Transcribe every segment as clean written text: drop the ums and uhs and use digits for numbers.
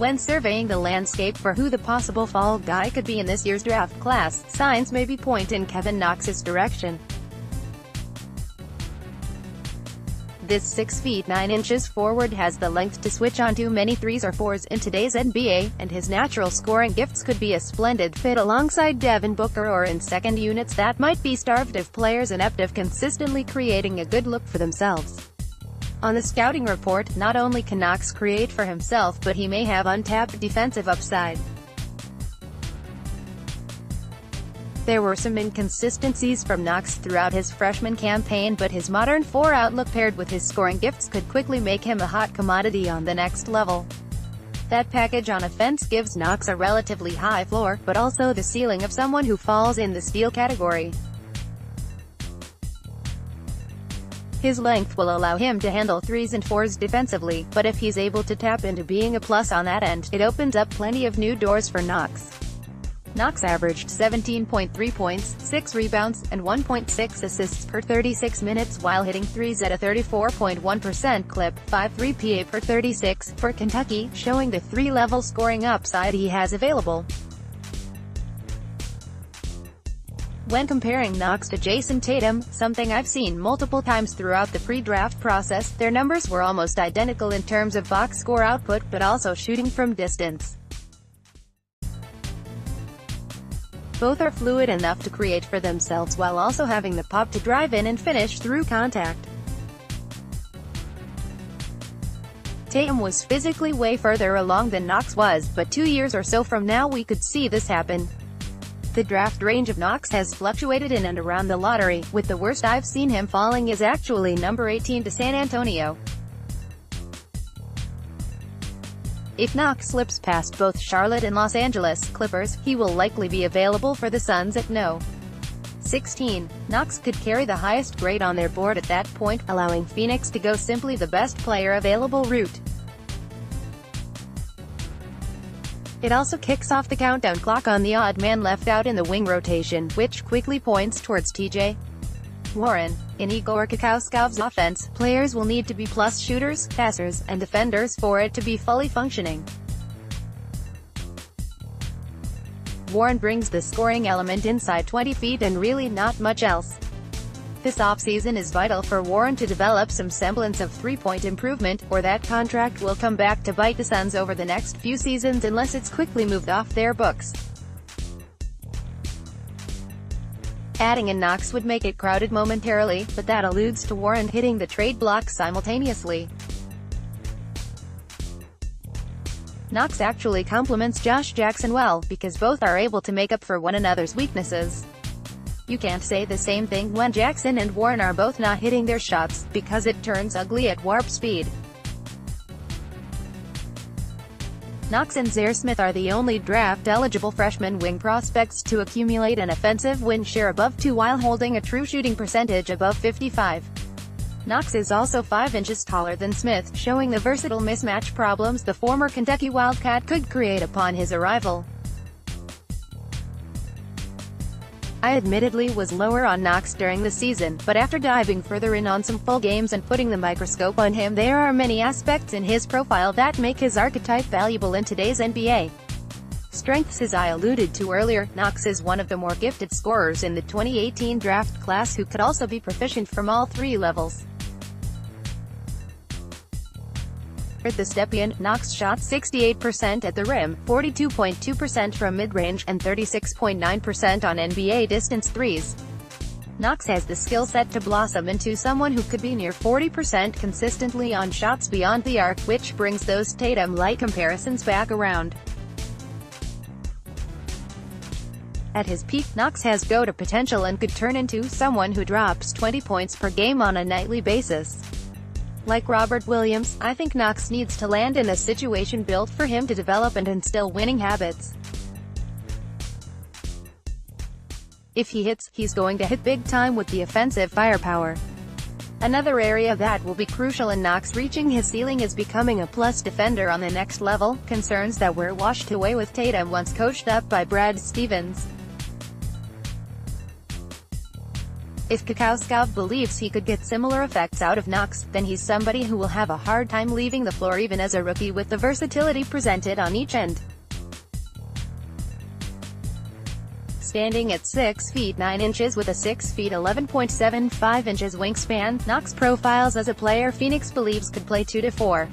When surveying the landscape for who the possible fall guy could be in this year's draft class, signs may be pointing Kevin Knox's direction. This 6 feet 9 inches forward has the length to switch on too many 3s or 4s in today's NBA, and his natural scoring gifts could be a splendid fit alongside Devin Booker or in second units that might be starved of players inept of consistently creating a good look for themselves. On the scouting report, not only can Knox create for himself but he may have untapped defensive upside. There were some inconsistencies from Knox throughout his freshman campaign, but his modern 4 outlook paired with his scoring gifts could quickly make him a hot commodity on the next level. That package on offense gives Knox a relatively high floor, but also the ceiling of someone who falls in the steal category. His length will allow him to handle 3s and 4s defensively, but if he's able to tap into being a plus on that end, it opens up plenty of new doors for Knox. Knox averaged 17.3 points, 6 rebounds, and 1.6 assists per 36 minutes while hitting 3s at a 34.1% clip, 5 BPA per 36, for Kentucky, showing the 3-level scoring upside he has available. When comparing Knox to Jason Tatum, something I've seen multiple times throughout the pre-draft process, their numbers were almost identical in terms of box score output but also shooting from distance. Both are fluid enough to create for themselves while also having the pop to drive in and finish through contact. Tatum was physically way further along than Knox was, but 2 years or so from now we could see this happen. The draft range of Knox has fluctuated in and around the lottery, with the worst I've seen him falling is actually number 18 to San Antonio. If Knox slips past both Charlotte and Los Angeles Clippers, he will likely be available for the Suns at no. 16. Knox could carry the highest grade on their board at that point, allowing Phoenix to go simply the best player available route. It also kicks off the countdown clock on the odd man left out in the wing rotation, which quickly points towards T.J. Warren. In Igor Kokouskov's offense, players will need to be plus shooters, passers, and defenders for it to be fully functioning. Warren brings the scoring element inside 20 feet and really not much else. This offseason is vital for Warren to develop some semblance of three-point improvement, or that contract will come back to bite the Suns over the next few seasons unless it's quickly moved off their books. Adding in Knox would make it crowded momentarily, but that alludes to Warren hitting the trade block simultaneously. Knox actually complements Josh Jackson well, because both are able to make up for one another's weaknesses. You can't say the same thing when Jackson and Warren are both not hitting their shots, because it turns ugly at warp speed. Knox and Zaire Smith are the only draft-eligible freshman wing prospects to accumulate an offensive win share above 2 while holding a true shooting percentage above 55. Knox is also 5 inches taller than Smith, showing the versatile mismatch problems the former Kentucky Wildcat could create upon his arrival. I admittedly was lower on Knox during the season, but after diving further in on some full games and putting the microscope on him, there are many aspects in his profile that make his archetype valuable in today's NBA. Strengths. As I alluded to earlier, Knox is one of the more gifted scorers in the 2018 draft class who could also be proficient from all 3 levels. At the step-in, Knox shot 68% at the rim, 42.2% from mid-range, and 36.9% on NBA distance threes. Knox has the skill set to blossom into someone who could be near 40% consistently on shots beyond the arc, which brings those Tatum-like comparisons back around. At his peak, Knox has go-to potential and could turn into someone who drops 20 points per game on a nightly basis. Like Robert Williams, I think Knox needs to land in a situation built for him to develop and instill winning habits. If he hits, he's going to hit big time with the offensive firepower. Another area that will be crucial in Knox reaching his ceiling is becoming a plus defender on the next level, concerns that were washed away with Tatum once coached up by Brad Stevens. If Kakowskov believes he could get similar effects out of Knox, then he's somebody who will have a hard time leaving the floor even as a rookie with the versatility presented on each end. Standing at 6 feet 9 inches with a 6 feet 11.75 inches wingspan, Knox profiles as a player Phoenix believes could play 2 to 4.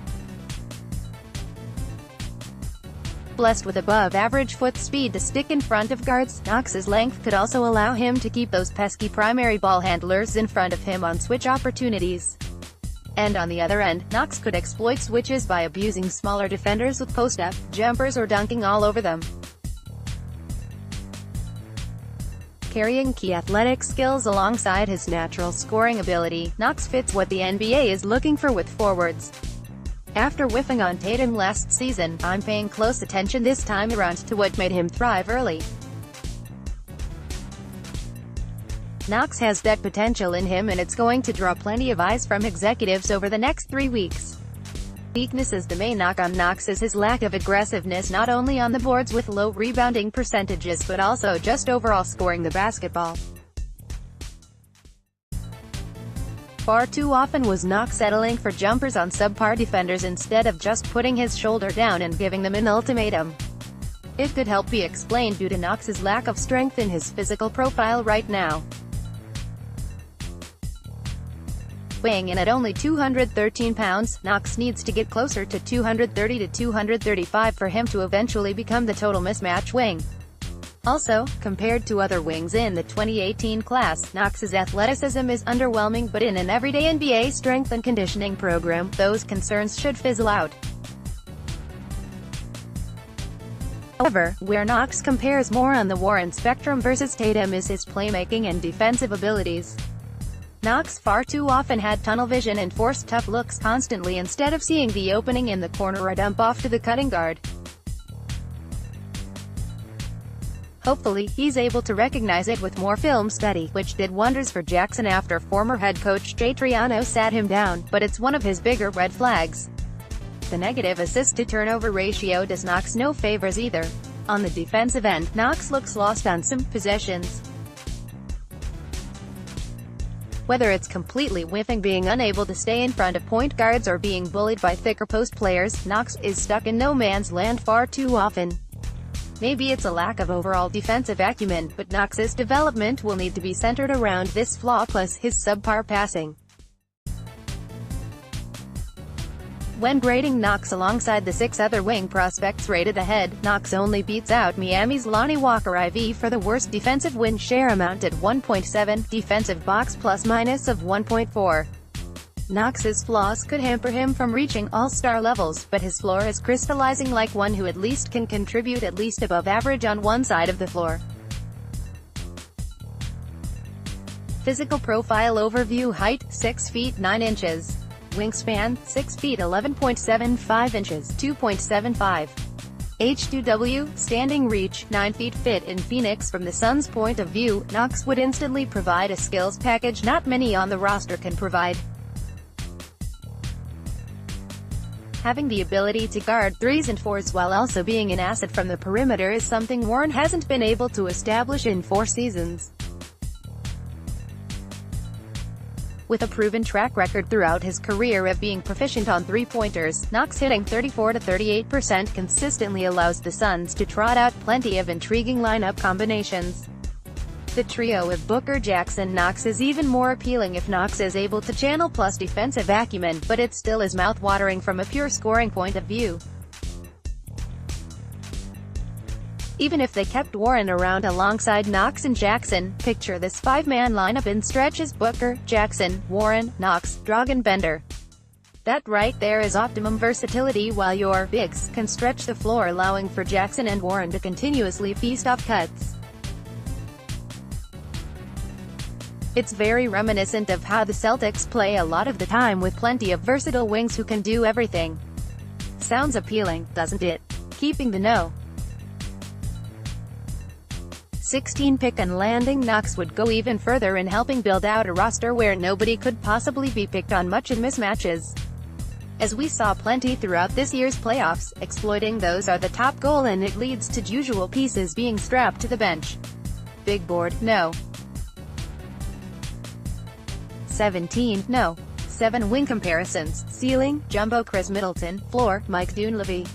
Blessed with above-average foot speed to stick in front of guards, Knox's length could also allow him to keep those pesky primary ball handlers in front of him on switch opportunities. And on the other end, Knox could exploit switches by abusing smaller defenders with post-up, jumpers or dunking all over them. Carrying key athletic skills alongside his natural scoring ability, Knox fits what the NBA is looking for with forwards. After whiffing on Tatum last season, I'm paying close attention this time around to what made him thrive early. Knox has that potential in him and it's going to draw plenty of eyes from executives over the next 3 weeks. Weakness is the main knock on Knox is his lack of aggressiveness not only on the boards with low rebounding percentages but also just overall scoring the basketball. Far too often was Knox settling for jumpers on subpar defenders instead of just putting his shoulder down and giving them an ultimatum. It could help be explained due to Knox's lack of strength in his physical profile right now. Weighing in at only 213 pounds, Knox needs to get closer to 230 to 235 for him to eventually become the total mismatch wing. Also, compared to other wings in the 2018 class, Knox's athleticism is underwhelming, but in an everyday NBA strength and conditioning program, those concerns should fizzle out. However, where Knox compares more on the Warren spectrum versus Tatum is his playmaking and defensive abilities. Knox far too often had tunnel vision and forced tough looks constantly instead of seeing the opening in the corner or dump off to the cutting guard. Hopefully, he's able to recognize it with more film study, which did wonders for Jackson after former head coach Jay Triano sat him down, but it's one of his bigger red flags. The negative assist-to-turnover ratio does Knox no favors either. On the defensive end, Knox looks lost on some possessions. Whether it's completely whiffing being unable to stay in front of point guards or being bullied by thicker post players, Knox is stuck in no man's land far too often. Maybe it's a lack of overall defensive acumen, but Knox's development will need to be centered around this flaw plus his subpar passing. When grading Knox alongside the 6 other wing prospects rated ahead, Knox only beats out Miami's Lonnie Walker IV for the worst defensive win share amount at 1.7, defensive box plus-minus of 1.4. Knox's flaws could hamper him from reaching all-star levels, but his floor is crystallizing like one who at least can contribute at least above average on one side of the floor. Physical profile overview: height, 6 feet 9 inches. Wingspan, 6 feet 11.75 inches, 2.75. H2W, standing reach, 9 feet. Fit in Phoenix. From the Suns' point of view, Knox would instantly provide a skills package not many on the roster can provide. Having the ability to guard 3s and 4s while also being an asset from the perimeter is something Warren hasn't been able to establish in 4 seasons. With a proven track record throughout his career of being proficient on three-pointers, Knox hitting 34 to 38% consistently allows the Suns to trot out plenty of intriguing lineup combinations. The trio of Booker, Jackson, Knox is even more appealing if Knox is able to channel plus defensive acumen, but it still is mouth-watering from a pure scoring point of view. Even if they kept Warren around alongside Knox and Jackson, picture this 5-man lineup in stretches: Booker, Jackson, Warren, Knox, Dragan Bender. That right there is optimum versatility while your bigs can stretch the floor, allowing for Jackson and Warren to continuously feast off cuts. It's very reminiscent of how the Celtics play a lot of the time, with plenty of versatile wings who can do everything. Sounds appealing, doesn't it? Keeping the no. 16 pick and landing, Knox would go even further in helping build out a roster where nobody could possibly be picked on much in mismatches. As we saw plenty throughout this year's playoffs, exploiting those are the top goal, and it leads to usual pieces being strapped to the bench. Big board, no. 17, no. 7 wing comparisons, ceiling, Jumbo Chris Middleton, floor, Mike Dunleavy.